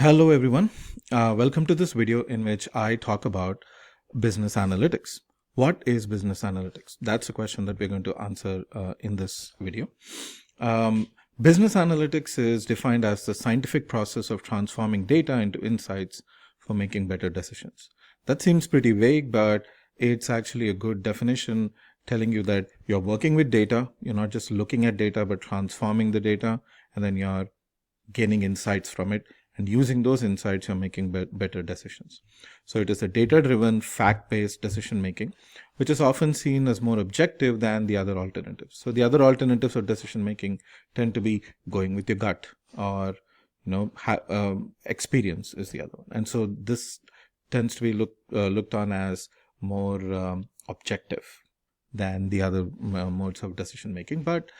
Hello everyone. Welcome to this video in which I talk about business analytics. What is business analytics? That's a question that we're going to answer in this video. Business analytics is defined as the scientific process of transforming data into insights for making better decisions. That seems pretty vague, but it's actually a good definition telling you that you're working with data. You're not just looking at data, but transforming the data, and then you're gaining insights from it. And using those insights, you're making better decisions. So it is a data-driven, fact-based decision making, which is often seen as more objective than the other alternatives. So the other alternatives of decision making tend to be going with your gut, or experience is the other one. And so this tends to be looked on as more objective than the other modes of decision making. But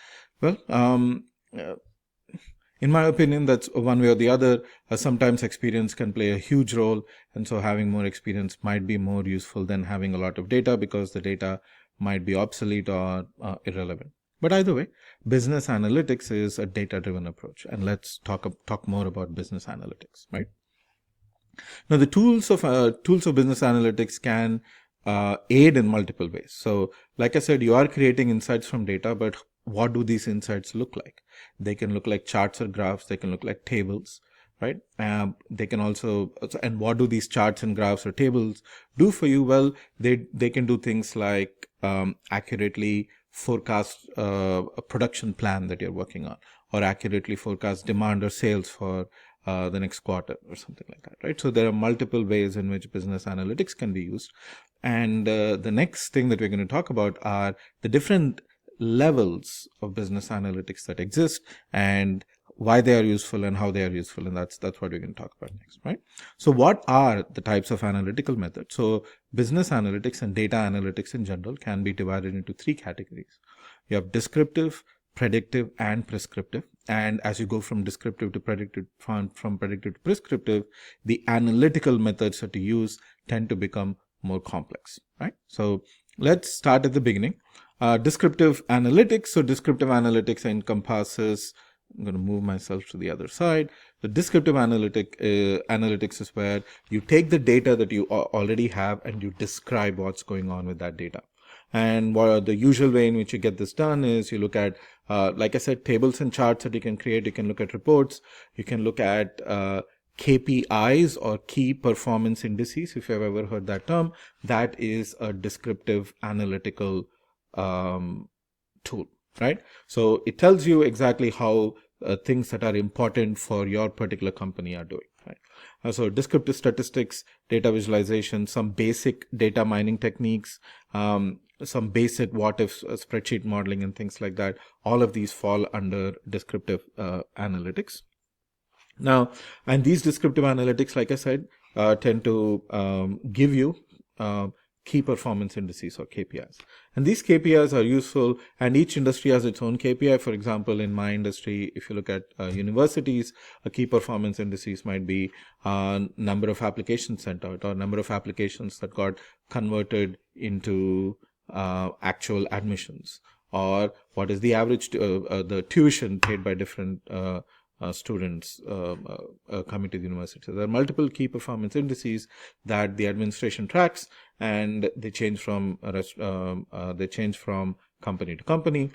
in my opinion, that's one way or the other. Sometimes experience can play a huge role, and so having more experience might be more useful than having a lot of data, because the data might be obsolete or irrelevant. But either way, business analytics is a data-driven approach, and let's talk more about business analytics, right? Now, the tools of business analytics can aid in multiple ways. So, like I said, you are creating insights from data, but what do these insights look like? They can look like charts or graphs. They can look like tables, right? They can also, and what do these charts and graphs or tables do for you? Well, they can do things like accurately forecast a production plan that you're working on, or accurately forecast demand or sales for the next quarter or something like that, right? So there are multiple ways in which business analytics can be used. And the next thing that we're going to talk about are the different levels of business analytics that exist, and why they are useful and how they are useful. And that's what we're going to talk about next, right? So what are the types of analytical methods? So business analytics and data analytics in general can be divided into three categories. You have descriptive, predictive, and prescriptive. And as you go from descriptive to predictive, from predictive to prescriptive, the analytical methods that you use tend to become more complex, right? So let's start at the beginning. Descriptive analytics. So descriptive analytics encompasses, I'm going to move myself to the other side. The descriptive analytics is where you take the data that you already have and you describe what's going on with that data. And the usual way in which you get this done is you look at, like I said, tables and charts that you can create. You can look at reports. You can look at KPIs, or key performance indices, if you've ever heard that term. That is a descriptive analytical tool, right? So it tells you exactly how things that are important for your particular company are doing, right? So descriptive statistics, data visualization, some basic data mining techniques, some basic what-if spreadsheet modeling and things like that. All of these fall under descriptive analytics. Now, and these descriptive analytics, like I said, tend to give you key performance indices, or KPIs. And these KPIs are useful, and each industry has its own KPI. For example, in my industry, if you look at universities, a key performance indices might be number of applications sent out, or number of applications that got converted into actual admissions, or what is the average the tuition paid by different students coming to the university. So there are multiple key performance indices that the administration tracks, and they change from company to company,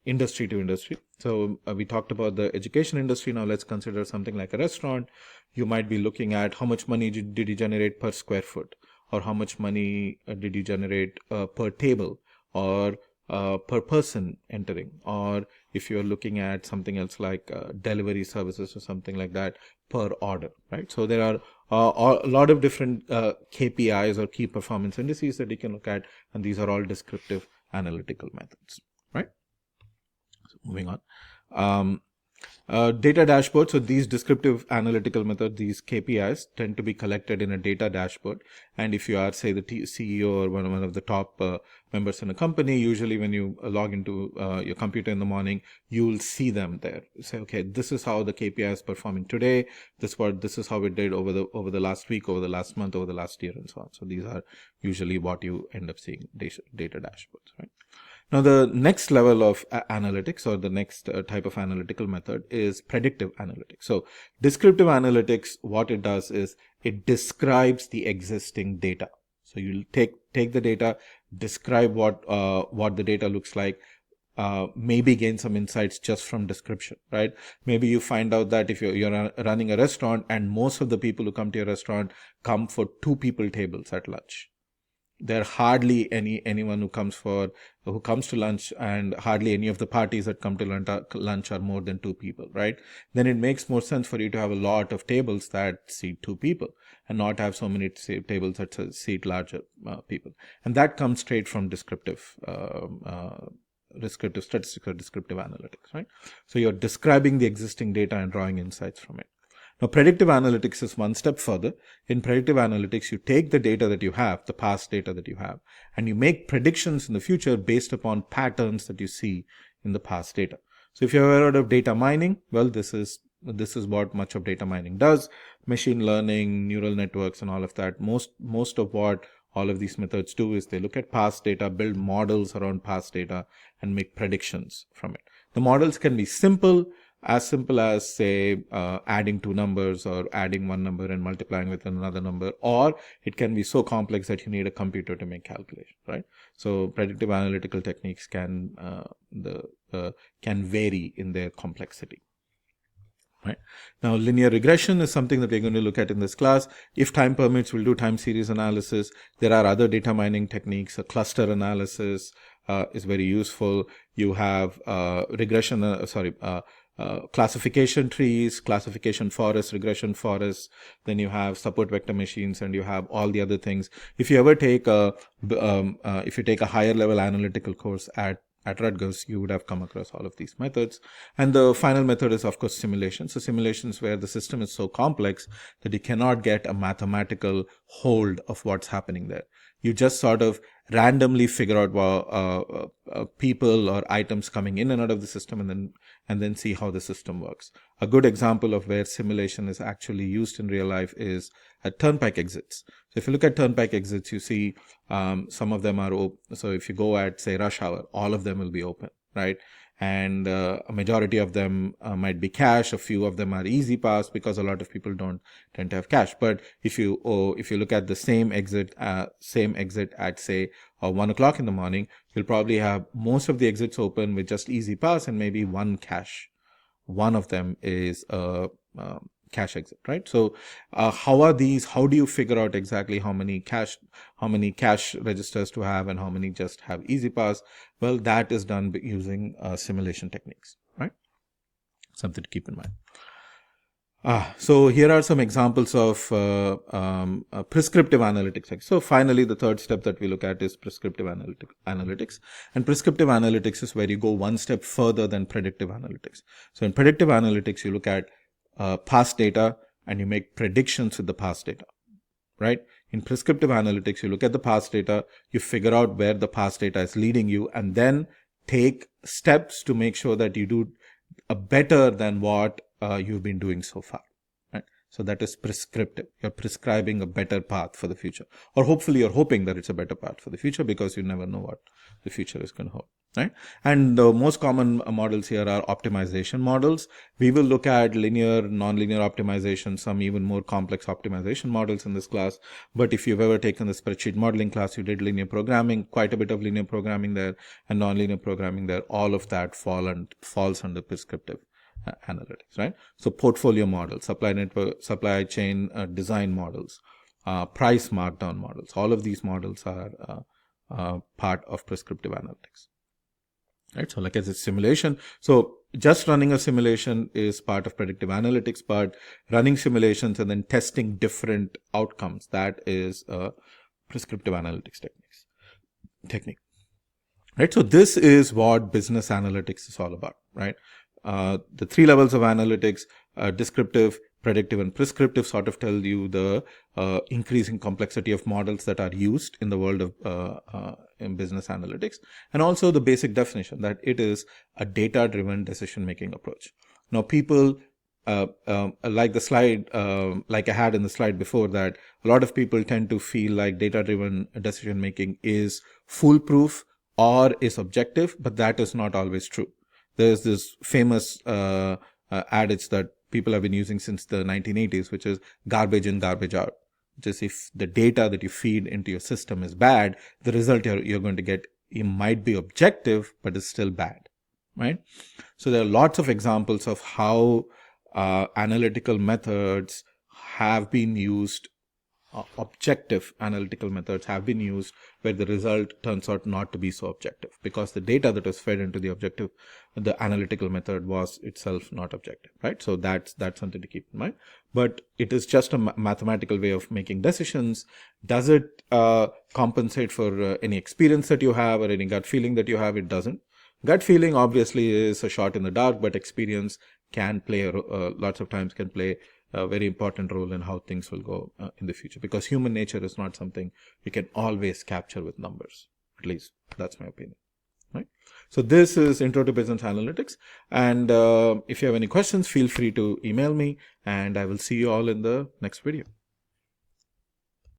industry to industry. So we talked about the education industry. Now let's consider something like a restaurant. You might be looking at how much money did you generate per square foot, or how much money did you generate per table, or per person entering, or if you're looking at something else like delivery services or something like that, per order, right? So there are a lot of different KPIs, or key performance indices, that you can look at, and these are all descriptive analytical methods, right? So moving on. Data dashboard. So these descriptive analytical methods, these KPIs, tend to be collected in a data dashboard. And if you are, say, the CEO or one of the top members in a company, usually when you log into your computer in the morning, you'll see them there. You say, okay, this is how the KPI is performing today. This is how it did over the last week, over the last month, over the last year, and so on. So these are usually what you end up seeing, data dashboards, right? Now, the next level of analytics, or the next type of analytical method, is predictive analytics. So descriptive analytics, what it does is it describes the existing data. So you take the data, describe what the data looks like, maybe gain some insights just from description, right? Maybe you find out that if you're running a restaurant and most of the people who come to your restaurant come for 2 people tables at lunch. There are hardly anyone who comes to lunch, and hardly any of the parties that come to lunch are more than 2 people, right? Then it makes more sense for you to have a lot of tables that seat 2 people and not have so many tables that seat larger people. And that comes straight from descriptive statistics or descriptive analytics, right? So you're describing the existing data and drawing insights from it. Now, predictive analytics is one step further. In predictive analytics, you take the data that you have, the past data that you have, and you make predictions in the future based upon patterns that you see in the past data. So if you've heard of data mining, well, this is what much of data mining does. Machine learning, neural networks, and all of that. Most of what all of these methods do is they look at past data, build models around past data, and make predictions from it. The models can be simple as, say, adding 2 numbers, or adding 1 number and multiplying with another number, or it can be so complex that you need a computer to make calculation, right? So predictive analytical techniques can vary in their complexity. Right. Now, linear regression is something that we're going to look at in this class. If time permits, we'll do time series analysis. There are other data mining techniques. A cluster analysis is very useful. You have classification trees, classification forests, regression forests. Then you have support vector machines, and you have all the other things. If you ever take a higher level analytical course at Rutgers, you would have come across all of these methods. And the final method is, of course, simulation. So simulations where the system is so complex that you cannot get a mathematical hold of what's happening there. You just sort of randomly figure out people or items coming in and out of the system, and then see how the system works. A good example of where simulation is actually used in real life is at turnpike exits. So if you look at turnpike exits, you see some of them are open. So if you go at, say, rush hour, all of them will be open, right? And a majority of them might be cash. A few of them are easy pass because a lot of people don't tend to have cash. But if you look at the same exit at, say, 1 o'clock in the morning, you'll probably have most of the exits open with just easy pass and maybe 1 cash. One of them is a cash exit, right? So how do you figure out exactly how many cash registers to have and how many just have easy pass? Well, that is done using simulation techniques, right? Something to keep in mind. So here are some examples of prescriptive analytics. So finally, the third step that we look at is prescriptive analytics. And prescriptive analytics is where you go one step further than predictive analytics. So in predictive analytics, you look at past data and you make predictions with the past data, right? In prescriptive analytics, you look at the past data, you figure out where the past data is leading you, and then take steps to make sure that you do a better than what you've been doing so far, right? So that is prescriptive. You're prescribing a better path for the future, or hopefully you're hoping that it's a better path for the future, because you never know what the future is going to hold, right? And the most common models here are optimization models. We will look at linear, nonlinear optimization, some even more complex optimization models in this class. But if you've ever taken the spreadsheet modeling class, you did linear programming, quite a bit of linear programming there, and nonlinear programming there. All of that falls under prescriptive analytics, right? So portfolio models, supply chain design models, price markdown models, all of these models are part of prescriptive analytics, right? So like I said, simulation. So just running a simulation is part of predictive analytics, but running simulations and then testing different outcomes, that is prescriptive analytics technique, right? So this is what business analytics is all about, right? The 3 levels of analytics, descriptive, predictive, and prescriptive, sort of tell you the increasing complexity of models that are used in the world of in business analytics, and also the basic definition that it is a data-driven decision-making approach. Now, people like the slide, like I had in the slide before, that a lot of people tend to feel like data-driven decision-making is foolproof or is objective, but that is not always true. There's this famous adage that people have been using since the 1980s, which is garbage in, garbage out. Just if the data that you feed into your system is bad, the result you're going to get, it might be objective, but is still bad, right? So there are lots of examples of how analytical methods have been used, objective analytical methods have been used where the result turns out not to be so objective, because the data that was fed into the analytical method was itself not objective, right? So that's something to keep in mind. But it is just a mathematical way of making decisions. Does it compensate for any experience that you have or any gut feeling that you have? It doesn't. Gut feeling obviously is a shot in the dark, but experience can play lots of times can play a very important role in how things will go in the future, because human nature is not something you can always capture with numbers. At least that's my opinion, right? So this is Intro to Business Analytics, and if you have any questions, feel free to email me, and I will see you all in the next video.